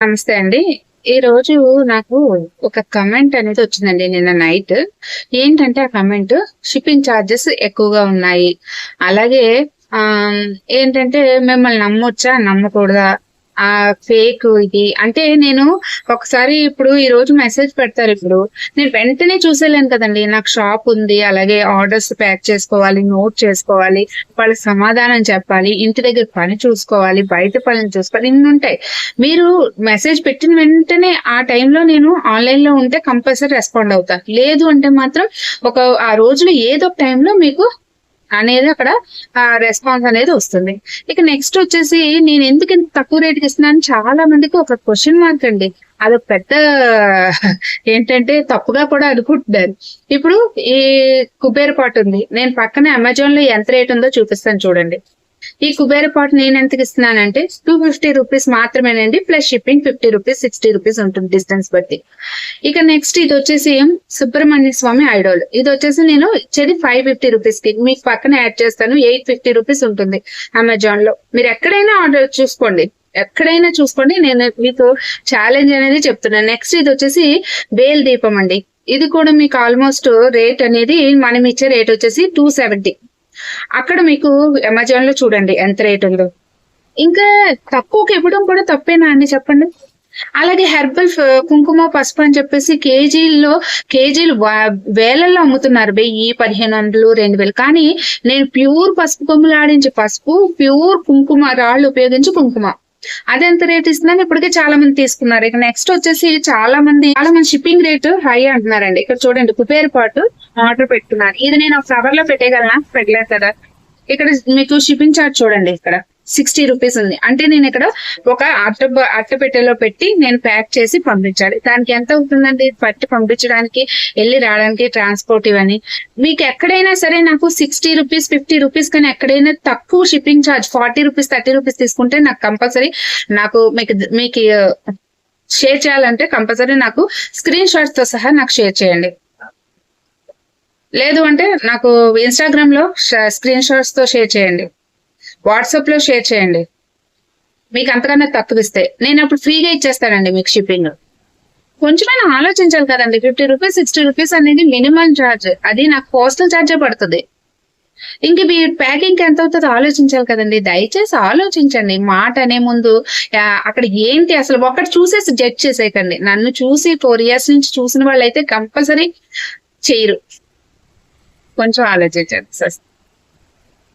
నమస్తే అండి. ఈరోజు నాకు ఒక కమెంట్ అనేది వచ్చిందండి నిన్న నైట్. ఏంటంటే ఆ కమెంట్ షిప్పింగ్ చార్జెస్ ఎక్కువగా ఉన్నాయి. అలాగే ఏంటంటే మిమ్మల్ని నమ్మొచ్చా? నమ్మకూడదా? ఫేక్ ఇది. అంటే నేను ఒకసారి ఇప్పుడు ఈరోజు మెసేజ్ పెడతారిప్పుడు. నేను వెంటనే చూసేయలేను కదండీ! నాకు షాప్ ఉంది. అలాగే ఆర్డర్స్ ప్యాక్ చేసుకోవాలి, నోట్ చేసుకోవాలి, వాళ్ళకి సమాధానం చెప్పాలి, ఇంటి దగ్గర పని చూసుకోవాలి, బయట పనులు చూసుకోవాలి, ఇన్నుంటాయి. మీరు మెసేజ్ పెట్టిన వెంటనే ఆ టైంలో నేను ఆన్‌లైన్‌లో ఉంటే కంపల్సరీ రెస్పాండ్ అవుతా. లేదు అంటే మాత్రం ఆ రోజులో ఏదో ఒక టైంలో మీకు అనేది అక్కడ రెస్పాన్స్ అనేది వస్తుంది. ఇక నెక్స్ట్ వచ్చేసి నేను ఎందుకు ఇంత తక్కువ రేట్‌కి ఇస్తున్నాను చాలా మందికి ఒక క్వెషన్ మార్క్ అండి. అదొక పెద్ద ఏంటంటే తప్పుగా కూడా అనుకుంటున్నారు. ఇప్పుడు ఈ కుబేర పాట్ ఉంది. నేను పక్కన అమెజాన్‌లో ఎంత రేట్ ఉందో చూపిస్తాను చూడండి. ఈ కుబేర పాట్ నేను ఎంతకి ఇస్తున్నానంటే ₹250 మాత్రమేనండి. ప్లస్ షిప్పింగ్ ₹50, ₹60 ఉంటుంది డిస్టెన్స్ బట్టి. ఇక నెక్స్ట్ ఇది వచ్చేసి సుబ్రహ్మణ్య స్వామి ఐడోల్. ఇది వచ్చేసి నేను ఇచ్చేది ₹550కి. మీకు పక్కన యాడ్ చేస్తాను. ₹850 ఉంటుంది అమెజాన్ లో. మీరు ఎక్కడైనా ఆర్డర్ చూసుకోండి. ఎక్కడైనా చూసుకోండి. నేను మీకు ఛాలెంజ్ అనేది చెప్తున్నాను. నెక్స్ట్ ఇది వచ్చేసి బేల్ దీపం అండి. ఇది కూడా మీకు ఆల్మోస్ట్ రేట్ అనేది మనం ఇచ్చే రేట్ వచ్చేసి 270. అక్కడ మీకు అమెజాన్ లో చూడండి ఎంత రేట్ ఉందో. ఇంకా తక్కువకి ఇవ్వడం కూడా తప్పేనా అండి చెప్పండి? అలాగే హెర్బల్ కుంకుమ పసుపు అని చెప్పేసి కేజీలు వేలల్లో అమ్ముతున్నారు. 1000, 1500, 2000. కానీ నేను ప్యూర్ పసుపు కొమ్ములు ఆడించే పసుపు, ప్యూర్ కుంకుమ రాళ్ళు ఉపయోగించి కుంకుమ అదెంత రేట్ ఇస్తున్నాను ఇప్పటికే చాలా మంది తీసుకున్నారు. ఇక నెక్స్ట్ వచ్చేసి చాలా మంది షిప్పింగ్ రేట్ హై అంటున్నారండి. ఇక్కడ చూడండి కుబేర పాటు ఆర్డర్ పెట్టుకున్నాను. ఇది నేను ఫ్లవర్ లో పెట్టేయగలనా? పెట్టలేదు కదా. ఇక్కడ మీకు షిప్పింగ్ చార్జ్ చూడండి. ఇక్కడ ₹60 ఉంది. అంటే నేను ఇక్కడ ఒక అట్ట పెట్టెలో పెట్టి నేను ప్యాక్ చేసి పంపించాలి. దానికి ఎంత అవుతుందండి పట్టి పంపించడానికి, వెళ్ళి రావడానికి, ట్రాన్స్పోర్ట్ ఇవన్నీ. మీకు ఎక్కడైనా సరే నాకు ₹60, ₹50 కానీ ఎక్కడైనా తక్కువ షిప్పింగ్ ఛార్జ్ ₹40, ₹30 తీసుకుంటే నాకు కంపల్సరీ మీకు షేర్ చేయాలంటే కంపల్సరీ నాకు స్క్రీన్ షాట్స్ తో సహా నాకు షేర్ చేయండి. లేదు అంటే నాకు ఇన్‌స్టాగ్రామ్ లో స్క్రీన్ షాట్స్ తో షేర్ చేయండి. వాట్సాప్ లో షేర్ చేయండి. మీకు అంతకన్నా తక్కువ ఇస్తే నేను అప్పుడు ఫ్రీగా ఇచ్చేస్తానండి మీకు షిప్పింగ్. కొంచెమైనా ఆలోచించాలి కదండి. ₹50, ₹60 అనేది మినిమం ఛార్జ్. అది నాకు పోస్టల్ ఛార్జే పడుతుంది. ఇంక మీ ప్యాకింగ్ ఎంత అవుతుందో ఆలోచించాలి కదండి. దయచేసి ఆలోచించండి. మాట అనే ముందు అక్కడ ఏంటి అసలు ఒకటి చూసేసి జడ్జ్ చేసేయకండి. నన్ను చూసి 4 years నుంచి చూసిన వాళ్ళైతే కంపల్సరీ చేయరు. కొంచెం ఆలోచించండి.